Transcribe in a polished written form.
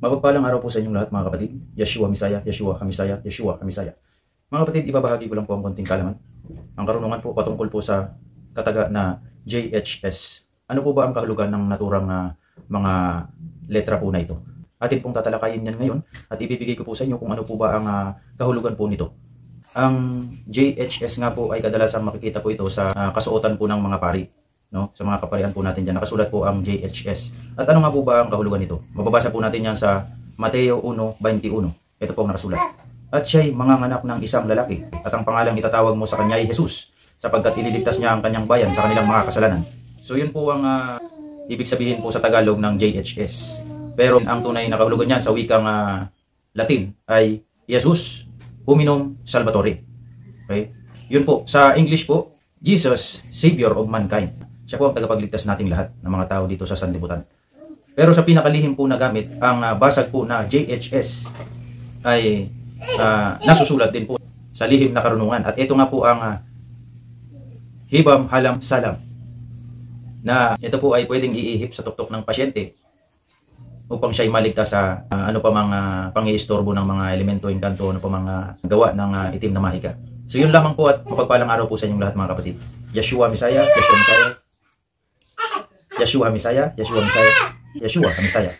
Mapagpalang araw po sa inyong lahat mga kapatid. Yeshua Misaya, Yeshua Hamisaya, Yeshua Hamisaya. Mga kapatid, ibabahagi ko lang po ang konting kalaman. Ang karunungan po patungkol po sa kataga na JHS. Ano po ba ang kahulugan ng naturang mga letra po na ito? Atin pong tatalakayin yan ngayon at ibibigay ko po sa inyo kung ano po ba ang kahulugan po nito. Ang JHS nga po ay kadalasan makikita po ito sa kasuotan po ng mga pari. No? Sa mga kaparian po natin dyan, nakasulat po ang JHS. At ano nga po ba ang kahulugan nito? Mababasa po natin yan sa Mateo 1:21. Ito po ang nakasulat. At siya'y manganganak ng isang lalaki, at ang pangalang itatawag mo sa kanya ay Jesus, sapagkat ililigtas niya ang kanyang bayan sa kanilang mga kasalanan. So yun po ang ibig sabihin po sa Tagalog ng JHS. Pero ang tunay na kahulugan niyan sa wikang Latin ay Jesus Hominum Salvatore. Okay? Yun po. Sa English po, Jesus, Savior of Mankind. Siya po ang tagapagligtas nating lahat ng mga tao dito sa sanlibutan. Pero sa pinakalihim po na gamit, ang basag po na JHS ay nasusulat din po sa lihim na karunungan. At ito nga po ang Hibam Halam Salam, na ito po ay pwedeng iihip sa tuktok ng pasyente upang siya'y maligtas sa ano pa mga pang-iistorbo ng mga elemento, engkanto, ano pa mga gawa ng itim na mahika. So yun lamang po at mapagpalang araw po sa inyong lahat mga kapatid. Yeshua Misaya, Yeshua Misaya, Yeshua Misaya, Yeshua Misaya, Yeshua Misaya.